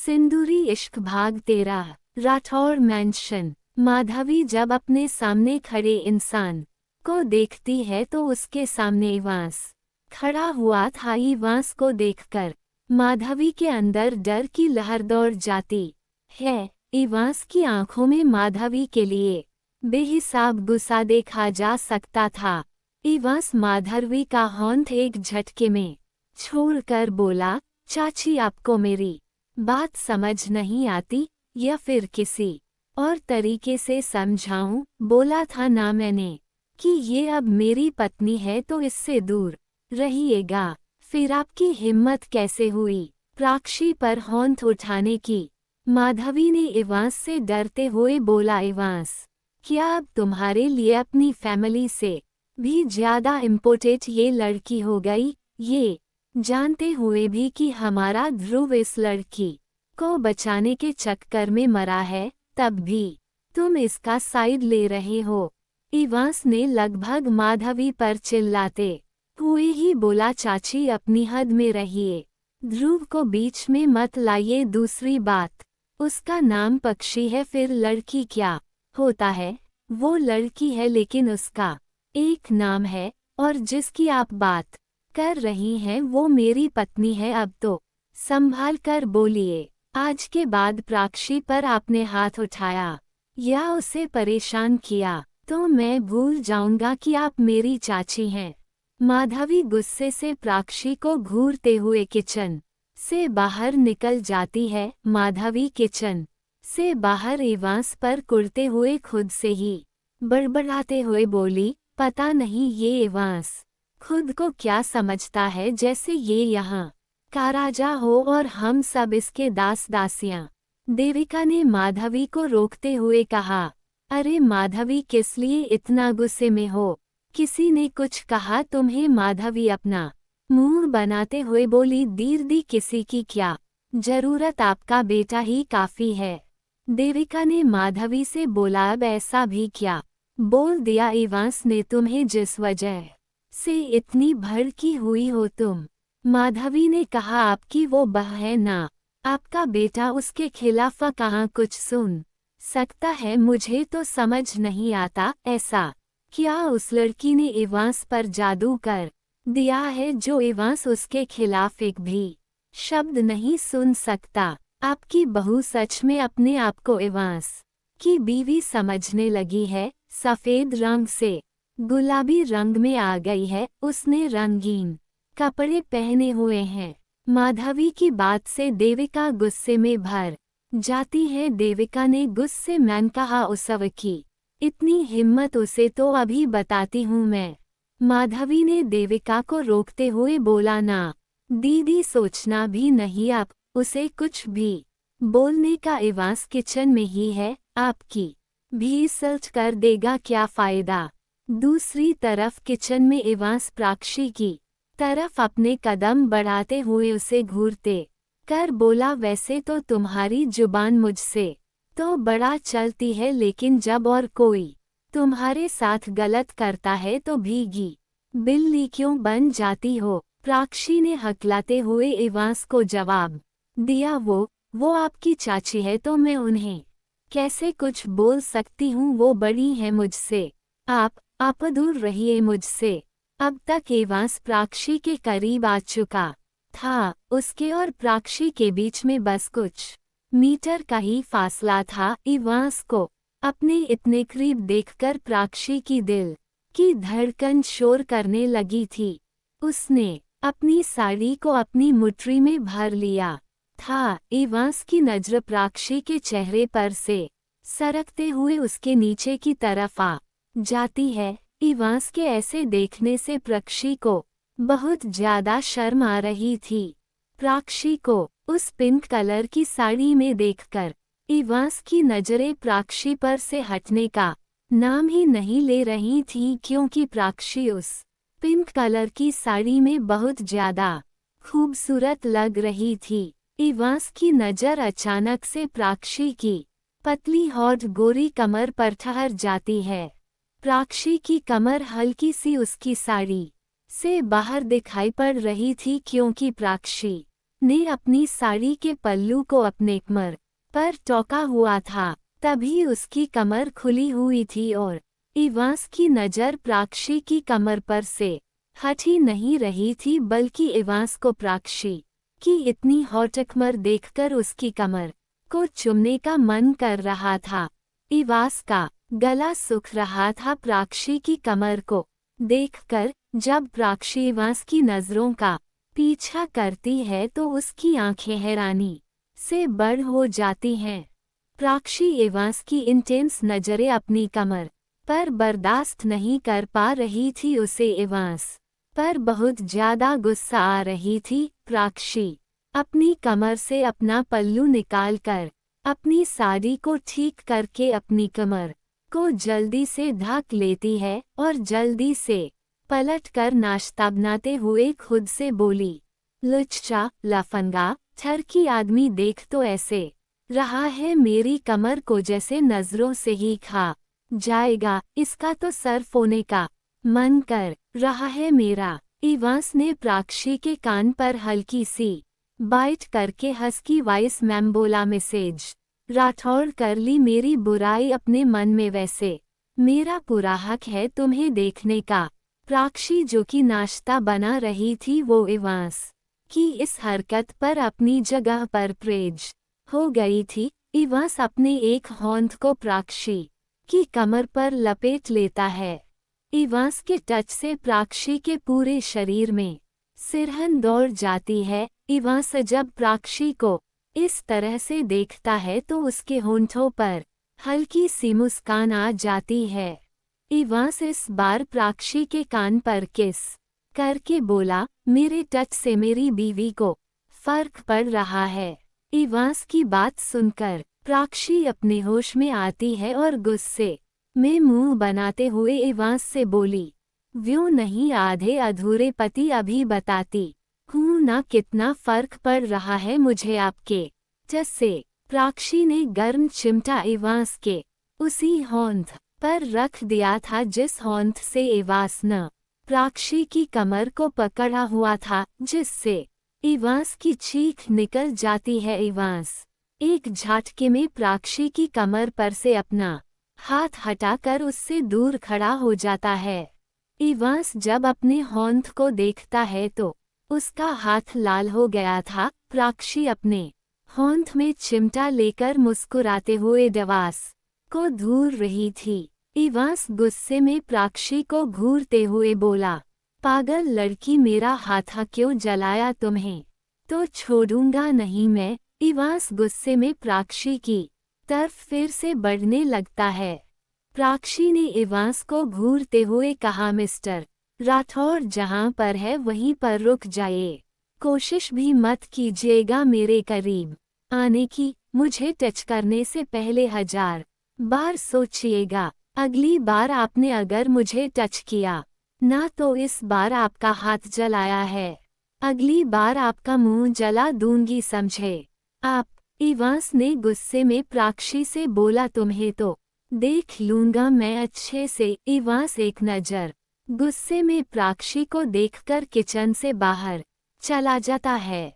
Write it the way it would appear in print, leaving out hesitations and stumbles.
सिंदूरी इश्क भाग 13 राठौर मैंशन। माधवी जब अपने सामने खड़े इंसान को देखती है तो उसके सामने इवांस खड़ा हुआ था। इवांस को देखकर माधवी के अंदर डर की लहर दौड़ जाती है। इवांस की आंखों में माधवी के लिए बेहिसाब गुस्सा देखा जा सकता था। इवांस माधवी का होंठ एक झटके में छोड़कर बोला, चाची आपको मेरी बात समझ नहीं आती या फिर किसी और तरीके से समझाऊं? बोला था ना मैंने कि ये अब मेरी पत्नी है तो इससे दूर रहिएगा। फिर आपकी हिम्मत कैसे हुई प्राक्षी पर होंठ उठाने की? माधवी ने इवांस से डरते हुए बोला, इवांस क्या अब तुम्हारे लिए अपनी फैमिली से भी ज्यादा इम्पोर्टेंट ये लड़की हो गई? ये जानते हुए भी कि हमारा ध्रुव इस लड़की को बचाने के चक्कर में मरा है, तब भी तुम इसका साइड ले रहे हो। इवांस ने लगभग माधवी पर चिल्लाते हुए ही बोला, चाची अपनी हद में रहिए, ध्रुव को बीच में मत लाइए। दूसरी बात, उसका नाम पक्षी है, फिर लड़की क्या होता है? वो लड़की है लेकिन उसका एक नाम है, और जिसकी आप बात कर रही हैं वो मेरी पत्नी है। अब तो संभाल कर बोलिए। आज के बाद प्राक्षी पर आपने हाथ उठाया या उसे परेशान किया तो मैं भूल जाऊंगा कि आप मेरी चाची हैं। माधवी गुस्से से प्राक्षी को घूरते हुए किचन से बाहर निकल जाती है। माधवी किचन से बाहर इवांस पर कुड़ते हुए खुद से ही बड़बड़ाते हुए बोली, पता नहीं ये इवांस खुद को क्या समझता है, जैसे ये यहाँ का राजा हो और हम सब इसके दास दासियां। देविका ने माधवी को रोकते हुए कहा, अरे माधवी किस लिए इतना गुस्से में हो? किसी ने कुछ कहा तुम्हें? माधवी अपना मुंह बनाते हुए बोली, दीदी किसी की क्या जरूरत, आपका बेटा ही काफी है। देविका ने माधवी से बोला, अब ऐसा भी क्या बोल दिया इवांस ने तुम्हें जिस वजह से इतनी भड़की हुई हो तुम? माधवी ने कहा, आपकी वो बह है ना, आपका बेटा, उसके खिलाफ कहाँ कुछ सुन सकता है? मुझे तो समझ नहीं आता, ऐसा क्या उस लड़की ने इवांस पर जादू कर दिया है जो इवांस उसके खिलाफ एक भी शब्द नहीं सुन सकता? आपकी बहू सच में अपने आप को इवांस की बीवी समझने लगी है। सफेद रंग से गुलाबी रंग में आ गई है। उसने रंगीन कपड़े पहने हुए हैं। माधवी की बात से देविका गुस्से में भर जाती है। देविका ने गुस्से में कहा, उसव की इतनी हिम्मत, उसे तो अभी बताती हूँ मैं। माधवी ने देविका को रोकते हुए बोला, ना दीदी, सोचना भी नहीं आप उसे कुछ भी बोलने का। इवांस किचन में ही है, आपकी भी सल्ट कर देगा, क्या फायदा? दूसरी तरफ किचन में इवांस प्राक्षी की तरफ अपने कदम बढ़ाते हुए उसे घूरते कर बोला, वैसे तो तुम्हारी जुबान मुझसे तो बड़ा चलती है, लेकिन जब और कोई तुम्हारे साथ गलत करता है तो भीगी बिल्ली क्यों बन जाती हो? प्राक्षी ने हकलाते हुए इवांस को जवाब दिया, वो आपकी चाची है तो मैं उन्हें कैसे कुछ बोल सकती हूँ? वो बड़ी है मुझसे, आप दूर रहिए मुझसे। अब तक इवांस प्राक्षी के करीब आ चुका था। उसके और प्राक्षी के बीच में बस कुछ मीटर का ही फासला था। इवांस को अपने इतने करीब देखकर प्राक्षी की दिल की धड़कन शोर करने लगी थी। उसने अपनी साड़ी को अपनी मुट्ठी में भर लिया था। इवांस की नजर प्राक्षी के चेहरे पर से सरकते हुए उसके नीचे की तरफ आ जाती है। इवांस के ऐसे देखने से प्राक्षी को बहुत ज्यादा शर्म आ रही थी। प्राक्षी को उस पिंक कलर की साड़ी में देखकर इवांस की नजरें प्राक्षी पर से हटने का नाम ही नहीं ले रही थी, क्योंकि प्राक्षी उस पिंक कलर की साड़ी में बहुत ज्यादा खूबसूरत लग रही थी। इवांस की नजर अचानक से प्राक्षी की पतली होठ गोरी कमर पर ठहर जाती है। प्राक्षी की कमर हल्की सी उसकी साड़ी से बाहर दिखाई पड़ रही थी, क्योंकि प्राक्षी ने अपनी साड़ी के पल्लू को अपने कमर पर टोका हुआ था। तभी उसकी कमर खुली हुई थी और इवांस की नज़र प्राक्षी की कमर पर से हटी नहीं रही थी, बल्कि इवांस को प्राक्षी की इतनी हॉट कमर देखकर उसकी कमर को चुमने का मन कर रहा था। इवांस का गला सूख रहा था प्राक्षी की कमर को देखकर। जब प्राक्षी इवांस की नज़रों का पीछा करती है तो उसकी आंखें हैरानी से बड़ हो जाती हैं। प्राक्षी इवांस की इंटेंस नज़रें अपनी कमर पर बर्दाश्त नहीं कर पा रही थी। उसे इवांस पर बहुत ज्यादा गुस्सा आ रही थी। प्राक्षी अपनी कमर से अपना पल्लू निकालकर अपनी साड़ी को ठीक करके अपनी कमर को जल्दी से ढक लेती है और जल्दी से पलटकर नाश्ता बनाते हुए खुद से बोली, लुच्चा, लफंगा, ठरकी आदमी, देख तो ऐसे रहा है मेरी कमर को जैसे नजरों से ही खा जाएगा। इसका तो सर फोड़ने का मन कर रहा है मेरा। इवांस ने प्राक्षी के कान पर हल्की सी बाइट करके हस्की वॉइस में बोला, मैसेज राठौड़ कर ली मेरी बुराई अपने मन में, वैसे मेरा पूरा हक है तुम्हें देखने का। प्राक्षी जो कि नाश्ता बना रही थी वो इवांस की इस हरकत पर अपनी जगह पर प्रेज हो गई थी। इवांस अपने एक होंठ को प्राक्षी की कमर पर लपेट लेता है। इवांस के टच से प्राक्षी के पूरे शरीर में सिरहन दौड़ जाती है। इवांस जब प्राक्षी को इस तरह से देखता है तो उसके होंठों पर हल्की सी मुस्कान आ जाती है। इवांस इस बार प्राक्षी के कान पर किस करके बोला, मेरे टच से मेरी बीवी को फर्क पड़ रहा है। इवांस की बात सुनकर प्राक्षी अपने होश में आती है और गुस्से में मुंह बनाते हुए इवांस से बोली, व्यूं नहीं आधे अधूरे पति अभी बताती हूँ ना कितना फर्क पड़ रहा है मुझे आपके टच से। प्राक्षी ने गर्म चिमटा इवांस के उसी होंठ पर रख दिया था जिस होंठ से इवांस न प्राक्षी की कमर को पकड़ा हुआ था, जिससे इवांस की चीख निकल जाती है। इवांस एक झटके में प्राक्षी की कमर पर से अपना हाथ हटाकर उससे दूर खड़ा हो जाता है। इवांस जब अपने होंठ को देखता है तो उसका हाथ लाल हो गया था। प्राक्षी अपने होंठ में चिमटा लेकर मुस्कुराते हुए इवांस को घूर रही थी। इवांस गुस्से में प्राक्षी को घूरते हुए बोला, पागल लड़की, मेरा हाथ क्यों जलाया तुम्हें तो छोड़ूंगा नहीं मैं। इवांस गुस्से में प्राक्षी की तरफ फिर से बढ़ने लगता है। प्राक्षी ने इवांस को घूरते हुए कहा, मिस्टर राठौड़, जहां पर है वहीं पर रुक जाइए, कोशिश भी मत कीजिएगा मेरे करीब आने की। मुझे टच करने से पहले 1000 बार सोचिएगा। अगली बार आपने अगर मुझे टच किया ना तो इस बार आपका हाथ जलाया है, अगली बार आपका मुंह जला दूंगी, समझे आप। इवांस ने गुस्से में प्राक्षी से बोला, तुम्हें तो देख लूंगा मैं अच्छे से। इवांस एक नज़र गुस्से में प्राक्षी को देखकर किचन से बाहर चला जाता है।